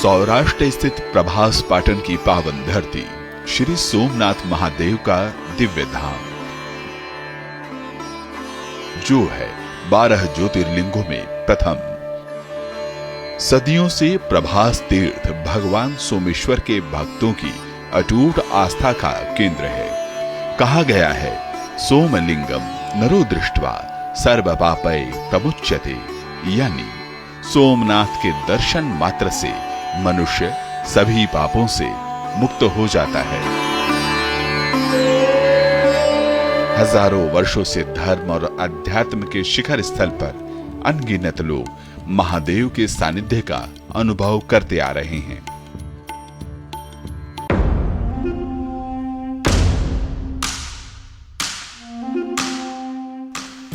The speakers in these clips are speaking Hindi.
सौराष्ट्र स्थित प्रभास पाटन की पावन धरती, श्री सोमनाथ महादेव का दिव्य धाम, जो है 12 ज्योतिर्लिंगों में प्रथम। सदियों से प्रभास तीर्थ भगवान सोमेश्वर के भक्तों की अटूट आस्था का केंद्र है। कहा गया है, सोमलिंगम नरो दृष्ट्वा सर्व पापै प्रमुच्यते, यानी सोमनाथ के दर्शन मात्र से मनुष्य सभी पापों से मुक्त हो जाता है। हजारों वर्षों से धर्म और अध्यात्म के शिखर स्थल पर अनगिनत लोग महादेव के सानिध्य का अनुभव करते आ रहे हैं।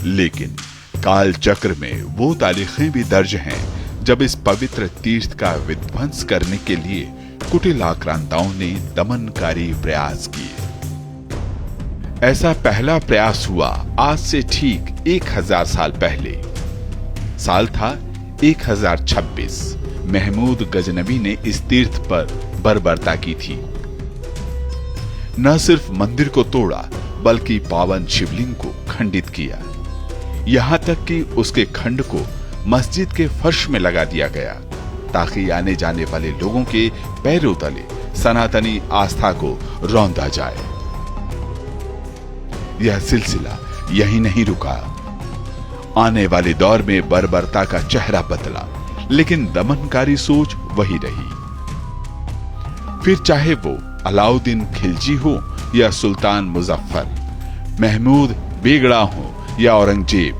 लेकिन काल चक्र में वो तारीखें भी दर्ज हैं जब इस पवित्र तीर्थ का विध्वंस करने के लिए कुटिल आक्रांताओं ने दमनकारी प्रयास किए। ऐसा पहला प्रयास हुआ आज से ठीक 1000 साल पहले। साल था 1026। महमूद गजनबी ने इस तीर्थ पर बर्बरता की थी। न सिर्फ मंदिर को तोड़ा बल्कि पावन शिवलिंग को खंडित किया। यहां तक कि उसके खंड को मस्जिद के फर्श में लगा दिया गया ताकि आने जाने वाले लोगों के पैरों तले सनातनी आस्था को रौंदा जाए। यह सिलसिला यहीं नहीं रुका। आने वाले दौर में बर्बरता का चेहरा बदला, लेकिन दमनकारी सोच वही रही। फिर चाहे वो अलाउद्दीन खिलजी हो या सुल्तान मुजफ्फर, महमूद बेगड़ा हो या औरंगजेब,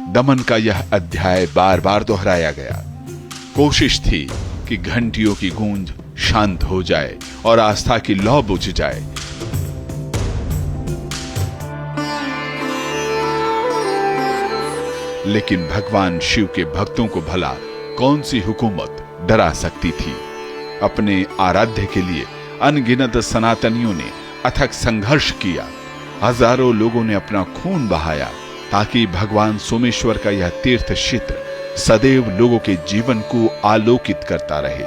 दमन का यह अध्याय बार बार दोहराया गया। कोशिश थी कि घंटियों की गूंज शांत हो जाए और आस्था की लौ बुझ जाए। लेकिन भगवान शिव के भक्तों को भला कौन सी हुकूमत डरा सकती थी। अपने आराध्य के लिए अनगिनत सनातनियों ने अथक संघर्ष किया। हजारों लोगों ने अपना खून बहाया ताकि भगवान सोमेश्वर का यह तीर्थ क्षेत्र सदैव लोगों के जीवन को आलोकित करता रहे।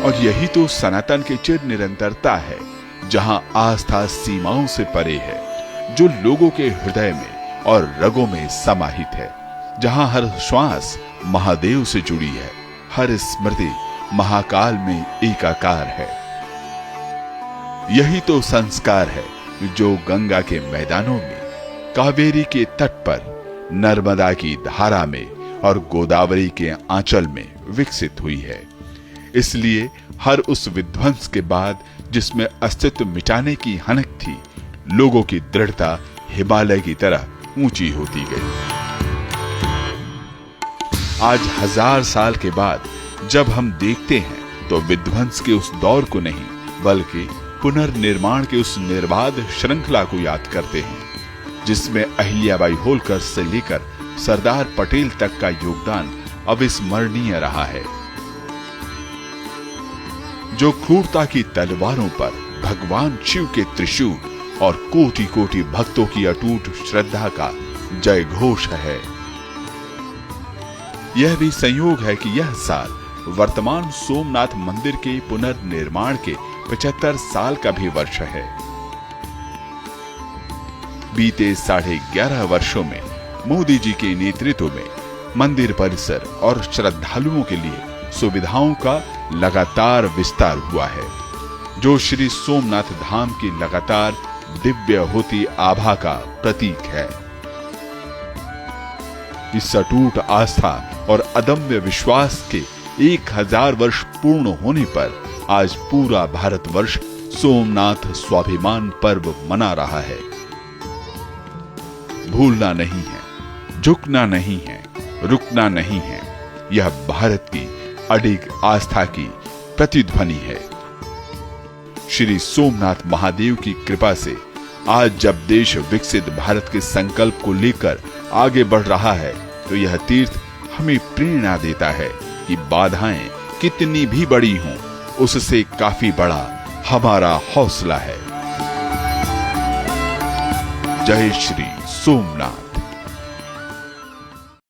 और यही तो सनातन की चिर निरंतरता है, जहां आस्था सीमाओं से परे है, जो लोगों के हृदय में और रगों में समाहित है, जहां हर श्वास महादेव से जुड़ी है, हर स्मृति महाकाल में एकाकार है। यही तो संस्कार है जो गंगा के मैदानों में, कावेरी के तट पर, नर्मदा की धारा में और गोदावरी के आंचल में विकसित हुई है। इसलिए हर उस विध्वंस के बाद जिसमें अस्तित्व मिटाने की हनक थी, लोगों की दृढ़ता हिमालय की तरह ऊंची होती गई। आज 1000 साल के बाद जब हम देखते हैं तो विध्वंस के उस दौर को नहीं बल्कि पुनर्निर्माण के उस निर्बाध श्रृंखला को याद करते हैं, जिसमें अहिल्याबाई होलकर से लेकर सरदार पटेल तक का योगदान अविस्मरणीय रहा है। जो क्रूरता की तलवारों पर भगवान शिव के त्रिशूल और कोटि कोटि भक्तों की अटूट श्रद्धा का जय घोष है। यह भी संयोग है कि यह साल वर्तमान सोमनाथ मंदिर के पुनर्निर्माण के 75 साल का भी वर्ष है। बीते 11.5 वर्षों में मोदी जी के नेतृत्व में मंदिर परिसर और श्रद्धालुओं के लिए सुविधाओं का लगातार विस्तार हुआ है, जो श्री सोमनाथ धाम की लगातार दिव्य होती आभा का प्रतीक है। इस अटूट आस्था और अदम्य विश्वास के 1000 वर्ष पूर्ण होने पर आज पूरा भारतवर्ष सोमनाथ स्वाभिमान पर्व मना रहा है। भूलना नहीं है, झुकना नहीं है, रुकना नहीं है। यह भारत की अडिग आस्था की प्रतिध्वनि है। श्री सोमनाथ महादेव की कृपा से आज जब देश विकसित भारत के संकल्प को लेकर आगे बढ़ रहा है, तो यह तीर्थ हमें प्रेरणा देता है कि बाधाएं कितनी भी बड़ी हों, उससे काफी बड़ा हमारा हौसला है। जय श्री सोमनाथ।